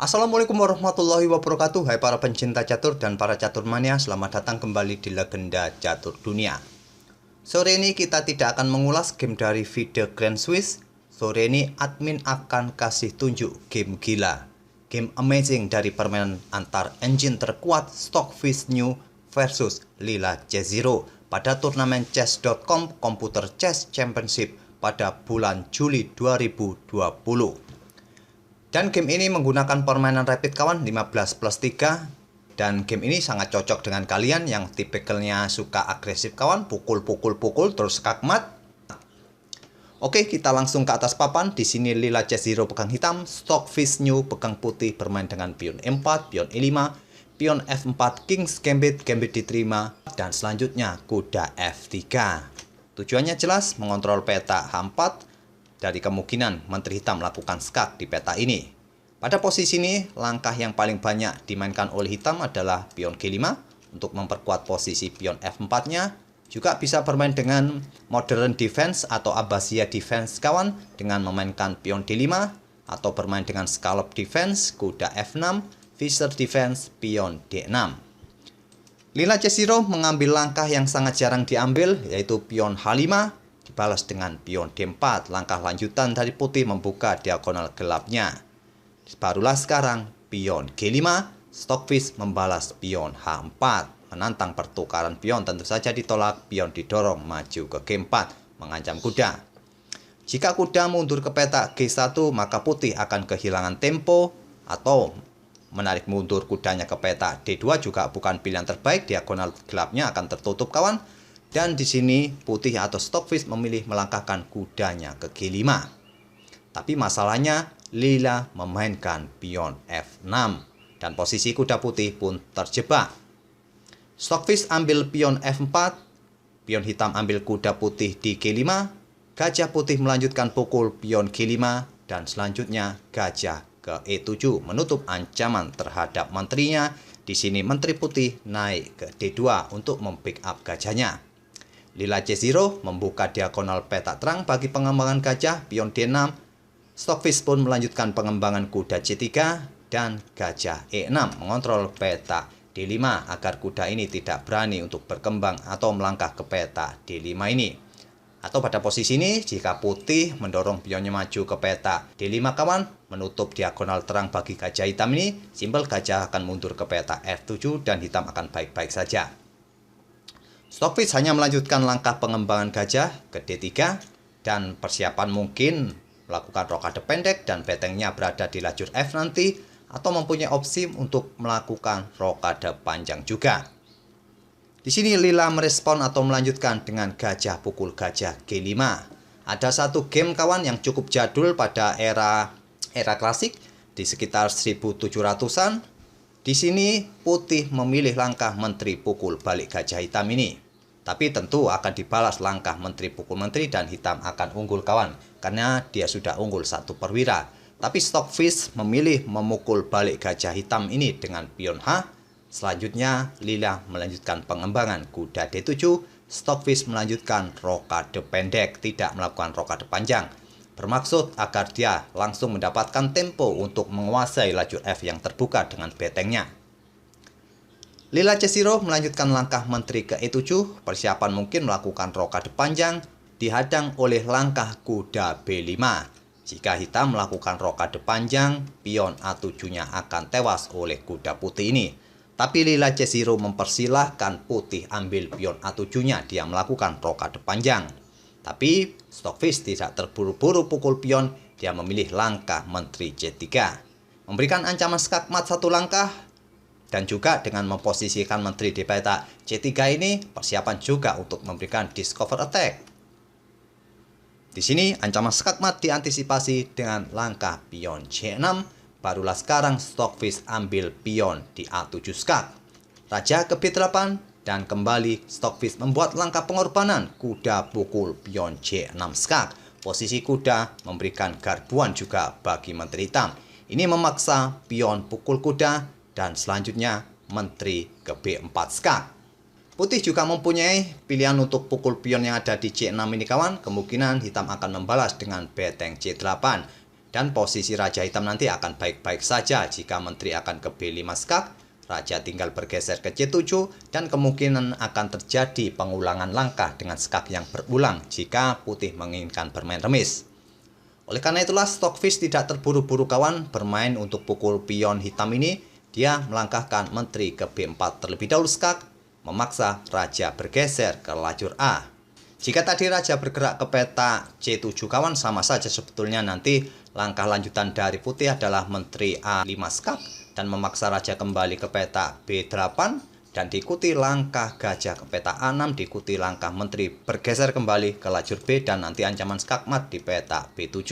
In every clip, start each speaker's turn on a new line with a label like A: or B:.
A: Assalamualaikum warahmatullahi wabarakatuh. Hai para pencinta catur dan para catur mania, selamat datang kembali di Legenda Catur Dunia. Sore ini kita tidak akan mengulas game dari Vida Grand Swiss. Sore ini admin akan kasih tunjuk game gila, game amazing dari permainan antar engine terkuat Stockfish New versus Lila Chess0 pada turnamen chess.com Computer Chess Championship pada bulan Juli 2020. Dan game ini menggunakan permainan rapid kawan 15+3. Dan game ini sangat cocok dengan kalian yang tipikalnya suka agresif kawan, pukul terus skakmat. Oke, kita langsung ke atas papan. Di sini Lila Chess0 pegang hitam, Stockfish New pegang putih, bermain dengan pion E4, pion E5, pion F4, King's Gambit, Gambit diterima, dan selanjutnya kuda F3. Tujuannya jelas, mengontrol peta H4 dari kemungkinan Menteri Hitam melakukan skak di peta ini. Pada posisi ini, langkah yang paling banyak dimainkan oleh Hitam adalah pion G5 untuk memperkuat posisi pion F4-nya. Juga bisa bermain dengan Modern Defense atau Abbasiyah Defense kawan dengan memainkan pion D5 atau bermain dengan Scallop Defense, kuda F6, Fisher Defense, pion D6. Lila Chess0 mengambil langkah yang sangat jarang diambil, yaitu pion H5 dibalas dengan pion D4. Langkah lanjutan dari putih membuka diagonal gelapnya. Barulah sekarang pion G5, Stockfish membalas pion H4. Menantang pertukaran pion tentu saja ditolak, pion didorong maju ke G4, mengancam kuda. Jika kuda mundur ke peta G1, maka putih akan kehilangan tempo, atau menarik mundur kudanya ke peta D2 juga bukan pilihan terbaik, diagonal gelapnya akan tertutup kawan. Dan di sini putih atau Stockfish memilih melangkahkan kudanya ke G5. Tapi masalahnya Lila memainkan pion F6 dan posisi kuda putih pun terjebak. Stockfish ambil pion F4, pion hitam ambil kuda putih di G5, gajah putih melanjutkan pukul pion G5 dan selanjutnya gajah ke E7 menutup ancaman terhadap menterinya. Di sini menteri putih naik ke D2 untuk membackup gajahnya. Lila Chess0 membuka diagonal peta terang bagi pengembangan gajah, pion D6. Stockfish pun melanjutkan pengembangan kuda C3 dan gajah E6 mengontrol peta D5 agar kuda ini tidak berani untuk berkembang atau melangkah ke peta D5 ini. Atau pada posisi ini, jika putih mendorong pionnya maju ke peta D5 kawan, menutup diagonal terang bagi gajah hitam ini, simpel gajah akan mundur ke peta F7 dan hitam akan baik-baik saja. Stockfish hanya melanjutkan langkah pengembangan gajah ke D3 dan persiapan mungkin melakukan rokade pendek dan betengnya berada di lajur F nanti, atau mempunyai opsi untuk melakukan rokade panjang juga. Di sini Lila merespon atau melanjutkan dengan gajah pukul gajah G5. Ada satu game kawan yang cukup jadul pada era klasik di sekitar 1700-an. Di sini putih memilih langkah menteri pukul balik gajah hitam ini. Tapi tentu akan dibalas langkah menteri pukul menteri dan hitam akan unggul kawan, karena dia sudah unggul 1 perwira. Tapi Stockfish memilih memukul balik gajah hitam ini dengan pion H. Selanjutnya Lila melanjutkan pengembangan kuda D7. Stockfish melanjutkan rokade pendek, tidak melakukan rokade panjang. Bermaksud agar dia langsung mendapatkan tempo untuk menguasai lajur F yang terbuka dengan betengnya. Lila Chess0 melanjutkan langkah menteri ke E7, persiapan mungkin melakukan rokade panjang, dihadang oleh langkah kuda B5. Jika hitam melakukan rokade panjang, pion A7-nya akan tewas oleh kuda putih ini. Tapi Lila Chess0 mempersilahkan putih ambil pion A7-nya, dia melakukan rokade panjang. Tapi Stockfish tidak terburu-buru pukul pion, dia memilih langkah menteri C3. Memberikan ancaman skakmat 1 langkah, dan juga dengan memposisikan menteri di peta C3 ini, persiapan juga untuk memberikan discover attack. Di sini ancaman skakmat diantisipasi dengan langkah pion C6. Barulah sekarang Stockfish ambil pion di A7 skak. Raja ke B8 dan kembali Stockfish membuat langkah pengorbanan, kuda pukul pion C6 skak. Posisi kuda memberikan garbuan juga bagi menteri hitam. Ini memaksa pion pukul kuda dan selanjutnya menteri ke B4 skak. Putih juga mempunyai pilihan untuk pukul pion yang ada di C6 ini kawan. Kemungkinan hitam akan membalas dengan beteng C8. Dan posisi Raja Hitam nanti akan baik-baik saja jika Menteri akan ke B5 skak, Raja tinggal bergeser ke C7, dan kemungkinan akan terjadi pengulangan langkah dengan skak yang berulang jika putih menginginkan bermain remis. Oleh karena itulah Stockfish tidak terburu-buru kawan bermain untuk pukul pion hitam ini. Dia melangkahkan Menteri ke B4 terlebih dahulu skak, memaksa Raja bergeser ke lajur A. Jika tadi Raja bergerak ke peta C7 kawan, sama saja sebetulnya nanti langkah lanjutan dari putih adalah Menteri A5 skak dan memaksa Raja kembali ke peta B8 dan diikuti langkah gajah ke peta A6, diikuti langkah Menteri bergeser kembali ke lajur B dan nanti ancaman skak mat di peta B7.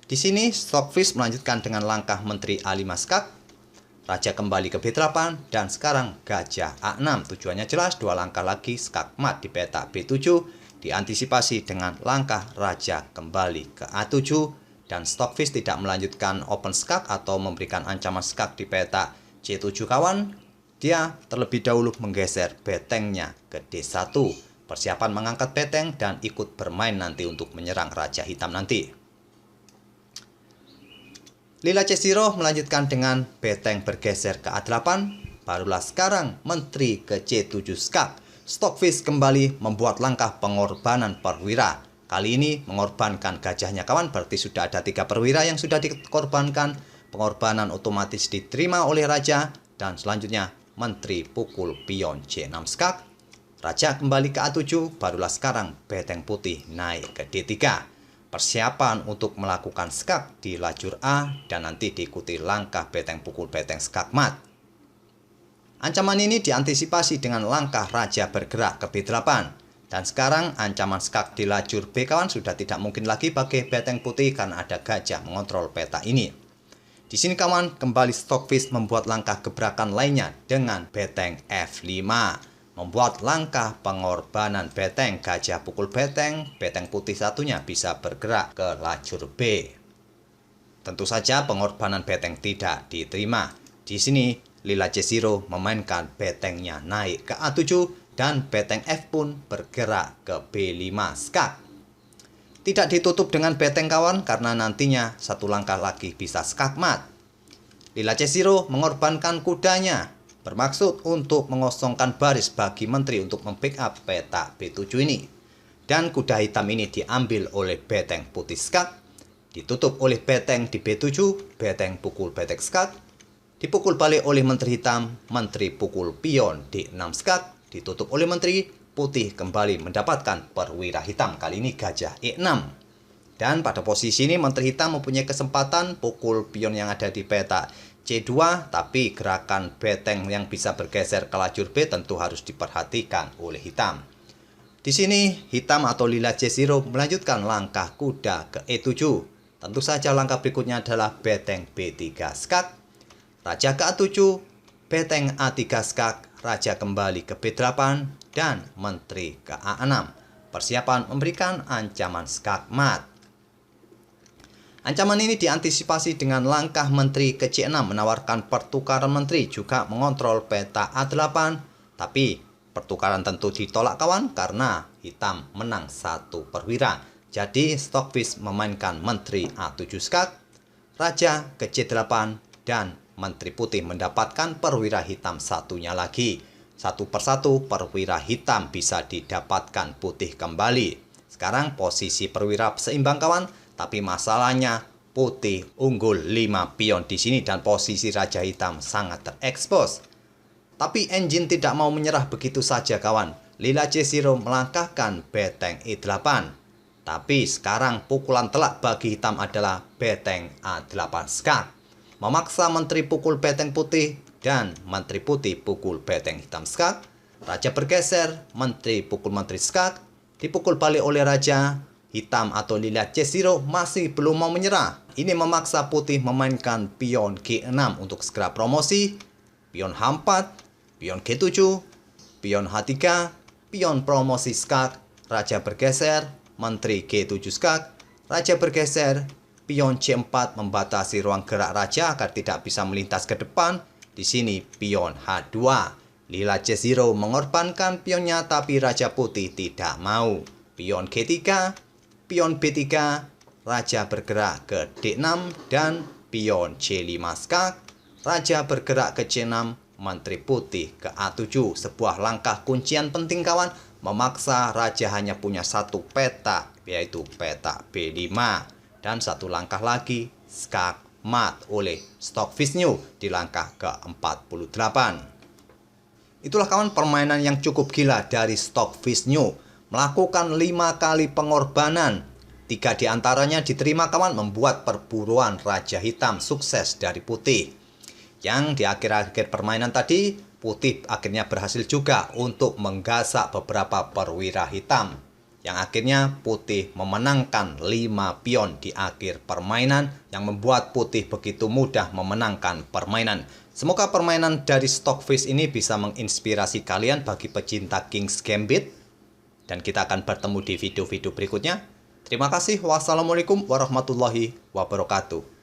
A: Di sini Stockfish melanjutkan dengan langkah Menteri A5 skak, Raja kembali ke B8 dan sekarang gajah A6. Tujuannya jelas, dua langkah lagi skak mat di peta B7 diantisipasi dengan langkah Raja kembali ke A7 dan Stockfish tidak melanjutkan open skak atau memberikan ancaman skak di peta C7 kawan. Dia terlebih dahulu menggeser betengnya ke D1. Persiapan mengangkat beteng dan ikut bermain nanti untuk menyerang Raja Hitam nanti. Lila C0 melanjutkan dengan beteng bergeser ke A8. Barulah sekarang Menteri ke C7 skak. Stockfish kembali membuat langkah pengorbanan perwira. Kali ini mengorbankan gajahnya kawan, berarti sudah ada 3 perwira yang sudah dikorbankan. Pengorbanan otomatis diterima oleh Raja dan selanjutnya Menteri pukul pion C6 skak. Raja kembali ke A7, barulah sekarang beteng putih naik ke D3. Persiapan untuk melakukan skak di lajur A dan nanti diikuti langkah beteng pukul beteng skak mat. Ancaman ini diantisipasi dengan langkah Raja bergerak ke B8. Dan sekarang ancaman skak di lajur B kawan sudah tidak mungkin lagi bagi beteng putih karena ada gajah mengontrol peta ini. Di sini kawan kembali Stockfish membuat langkah gebrakan lainnya dengan beteng F5. Membuat langkah pengorbanan beteng, gajah pukul beteng putih satunya bisa bergerak ke lajur B. Tentu saja pengorbanan beteng tidak diterima. Di sini Lila C0 memainkan betengnya naik ke A7 dan beteng F pun bergerak ke B5 skak. Tidak ditutup dengan beteng kawan karena nantinya satu langkah lagi bisa skak mat. Lila C0 mengorbankan kudanya, bermaksud untuk mengosongkan baris bagi Menteri untuk membackup peta B7 ini. Dan kuda hitam ini diambil oleh beteng putih skak, ditutup oleh beteng di B7, beteng pukul beteng skak, dipukul balik oleh Menteri hitam, Menteri pukul pion D6 skak, ditutup oleh Menteri putih kembali mendapatkan perwira hitam, kali ini gajah E6. Dan pada posisi ini Menteri hitam mempunyai kesempatan pukul pion yang ada di peta C2, tapi gerakan beteng yang bisa bergeser ke lajur B tentu harus diperhatikan oleh hitam. Di sini hitam atau Lila C0 melanjutkan langkah kuda ke E7. Tentu saja langkah berikutnya adalah beteng B3 skak, Raja ke A7, beteng A3 skak, Raja kembali ke B8 dan Menteri ke A6. Persiapan memberikan ancaman skak mat. Ancaman ini diantisipasi dengan langkah Menteri ke C6 menawarkan pertukaran Menteri, juga mengontrol peta A8. Tapi pertukaran tentu ditolak kawan karena hitam menang 1 perwira. Jadi Stockfish memainkan Menteri A7 skak, Raja ke C8 dan Menteri putih mendapatkan perwira hitam satunya lagi. Satu persatu perwira hitam bisa didapatkan putih kembali. Sekarang posisi perwira seimbang kawan. Tapi masalahnya putih unggul 5 pion di sini dan posisi Raja Hitam sangat terekspos. Tapi engine tidak mau menyerah begitu saja kawan. Lila C0 melangkahkan beteng E8. Tapi sekarang pukulan telak bagi hitam adalah beteng A8 skak. Memaksa Menteri pukul beteng putih dan Menteri putih pukul beteng hitam skak. Raja bergeser, Menteri pukul Menteri skak, dipukul balik oleh Raja. Hitam atau Lila C0 masih belum mau menyerah. Ini memaksa putih memainkan pion G6 untuk segera promosi. Pion H4, pion G7, pion H3, pion promosi skak. Raja bergeser, Menteri G7 skak. Raja bergeser, pion C4 membatasi ruang gerak Raja agar tidak bisa melintas ke depan. Di sini pion H2. Lila C0 mengorbankan pionnya tapi Raja putih tidak mau. Pion G3, pion B3, raja bergerak ke D6 dan pion C5 skak. Raja bergerak ke C6, menteri putih ke A7. Sebuah langkah kuncian penting kawan, memaksa raja hanya punya satu peta, yaitu peta B5. Dan satu langkah lagi, skak mat oleh Stockfish-New di langkah ke-48. Itulah kawan permainan yang cukup gila dari Stockfish-New. Melakukan 5 kali pengorbanan. 3 diantaranya diterima kawan, membuat perburuan raja hitam sukses dari putih. Yang di akhir-akhir permainan tadi, putih akhirnya berhasil juga untuk menggasak beberapa perwira hitam. Yang akhirnya putih memenangkan 5 pion di akhir permainan, yang membuat putih begitu mudah memenangkan permainan. Semoga permainan dari Stockfish ini bisa menginspirasi kalian bagi pecinta King's Gambit. Dan kita akan bertemu di video-video berikutnya. Terima kasih. Wassalamualaikum warahmatullahi wabarakatuh.